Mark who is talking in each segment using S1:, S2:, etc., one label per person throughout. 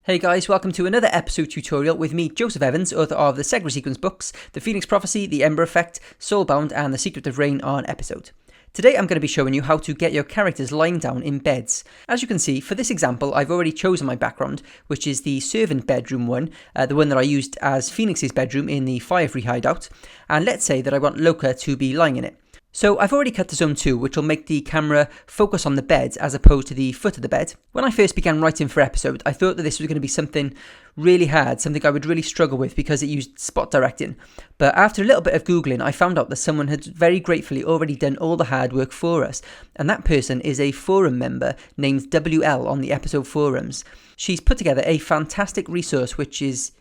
S1: Hey guys, welcome to another episode tutorial with me, Joseph Evans, author of the Segre Sequence books, The Phoenix Prophecy, The Ember Effect, Soulbound and The Secret of Rain on episode. Today I'm going to be showing you how to get your characters lying down in beds. As you can see, for this example I've already chosen my background, which is the servant bedroom one, the one that I used as Phoenix's bedroom in the Firefree hideout, and let's say that I want Loka to be lying in it. So I've already cut to zone 2, which will make the camera focus on the bed as opposed to the foot of the bed. When I first began writing for episode, I thought that this was going to be something really hard, something I would really struggle with because it used spot directing. But after a little bit of Googling, I found out that someone had very gratefully already done all the hard work for us. And that person is a forum member named WL on the episode forums. She's put together a fantastic resource which is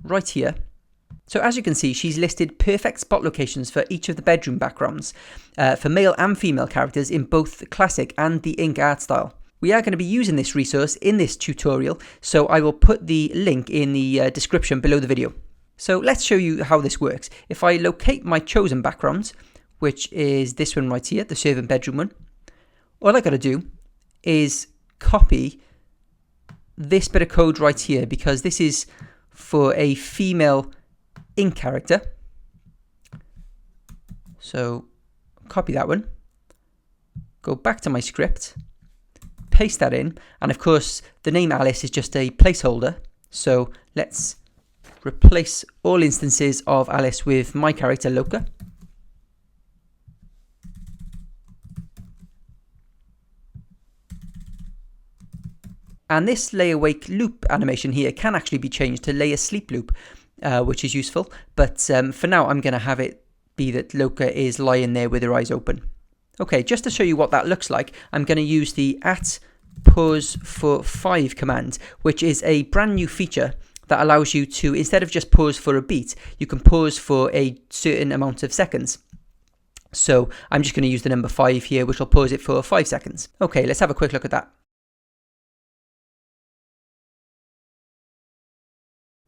S1: right here. So as you can see, she's listed perfect spot locations for each of the bedroom backgrounds, for male and female characters in both the classic and the ink art style. We are going to be using this resource in this tutorial, so I will put the link in the description below the video. So let's show you how this works. If I locate my chosen background, which is this one right here, the servant bedroom one, all I got to do is copy this bit of code right here, because this is for a female ink character. So copy that one, go back to my script, paste that in, and of course the name Alice is just a placeholder, so let's replace all instances of Alice with my character Loka. And this lay awake loop animation here can actually be changed to lay asleep loop, which is useful, but for now I'm going to have it be that Loka is lying there with her eyes open. Okay, just to show you what that looks like, I'm going to use the @pause_for5 command, which is a brand new feature that allows you to, instead of just pause for a beat, you can pause for a certain amount of seconds. So I'm just going to use the number 5 here, which will pause it for 5 seconds. Okay, let's have a quick look at that.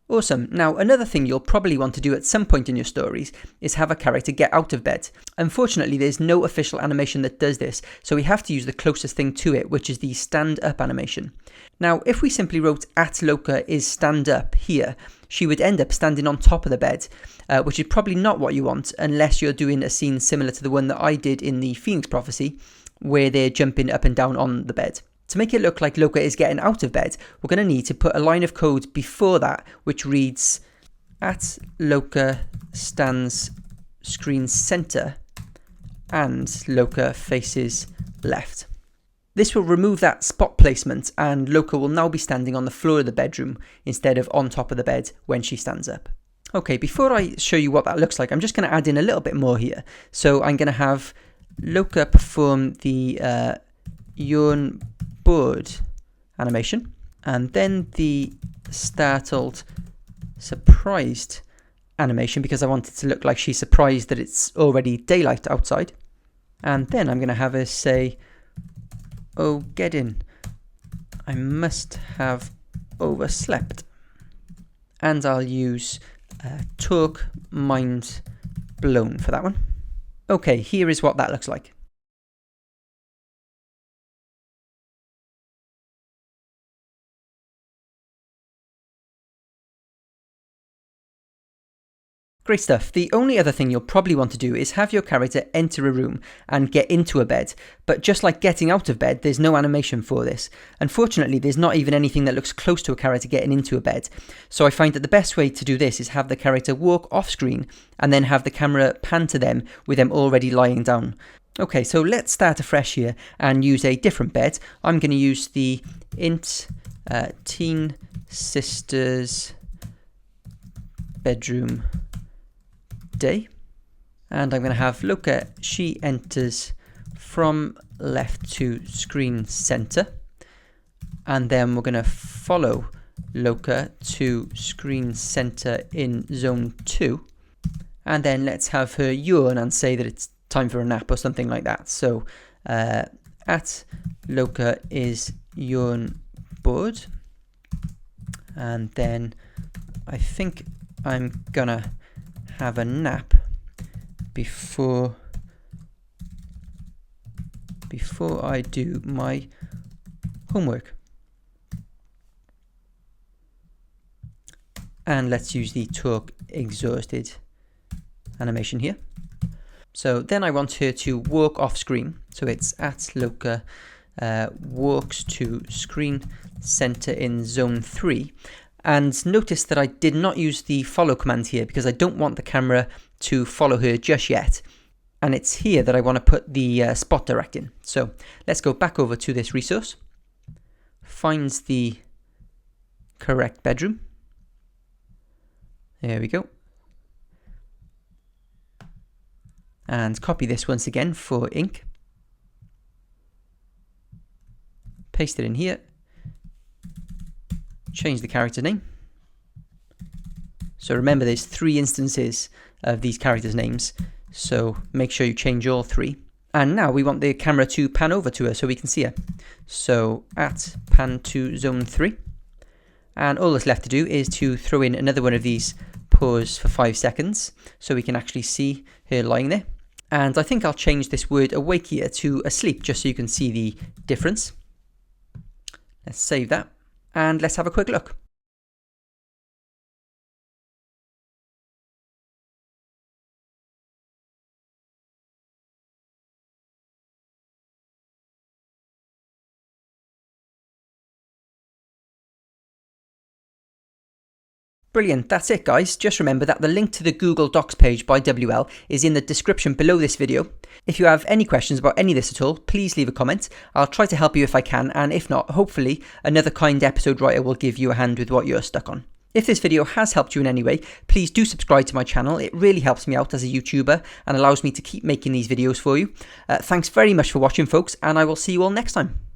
S1: Awesome. Now, another thing you'll probably want to do at some point in your stories is have a character get out of bed. Unfortunately, there's no official animation that does this, so we have to use the closest thing to it, which is the stand up animation. Now, if we simply wrote @Loka is stand up here, she would end up standing on top of the bed, which is probably not what you want unless you're doing a scene similar to the one that I did in the Phoenix Prophecy, where they're jumping up and down on the bed. To make it look like Loka is getting out of bed, we're going to need to put a line of code before that, which reads @Loka stands screen center and Loka faces left. This will remove that spot placement, and Loka will now be standing on the floor of the bedroom instead of on top of the bed when she stands up. Okay, before I show you what that looks like, I'm just going to add in a little bit more here. So I'm going to have Loka perform the yawn bored animation, and then the startled surprised animation, because I want it to look like she's surprised that it's already daylight outside. And then I'm going to have her say, "Oh, get in, I must have overslept." And I'll use talk mind blown for that one. Okay, here is what that looks like. Great stuff. The only other thing you'll probably want to do is have your character enter a room and get into a bed, but just like getting out of bed, there's no animation for this. Unfortunately, there's not even anything that looks close to a character getting into a bed, so I find that the best way to do this is have the character walk off screen and then have the camera pan to them with them already lying down. Okay, so let's start afresh here and use a different bed. I'm going to use the int teen sisters bedroom day, and I'm going to have Loka, she enters from left to screen center, and then we're going to follow Loka to screen center in zone 2, and then let's have her yawn and say that it's time for a nap or something like that. So @Loka is yawn bored, and then I think I'm gonna have a nap before I do my homework. And let's use the talk exhausted animation here. So then I want her to walk off screen. So it's at Loca walks to screen center in zone 3. And notice that I did not use the follow command here because I don't want the camera to follow her just yet. And it's here that I want to put the spot direct in. So let's go back over to this resource, find the correct bedroom. There we go. And copy this once again for ink. Paste it in here. Change the character name. So remember there's 3 instances of these characters' names. So make sure you change all 3. And now we want the camera to pan over to her so we can see her. So at pan to zone 3. And all that's left to do is to throw in another one of these pause for 5 seconds so we can actually see her lying there. And I think I'll change this word awake here to asleep just so you can see the difference. Let's save that and let's have a quick look. Brilliant, that's it guys. Just remember that the link to the Google Docs page by WL is in the description below this video. If you have any questions about any of this at all, please leave a comment. I'll try to help you if I can, and if not, hopefully another kind episode writer will give you a hand with what you're stuck on. If this video has helped you in any way, please do subscribe to my channel. It really helps me out as a YouTuber and allows me to keep making these videos for you. Thanks very much for watching folks, and I will see you all next time.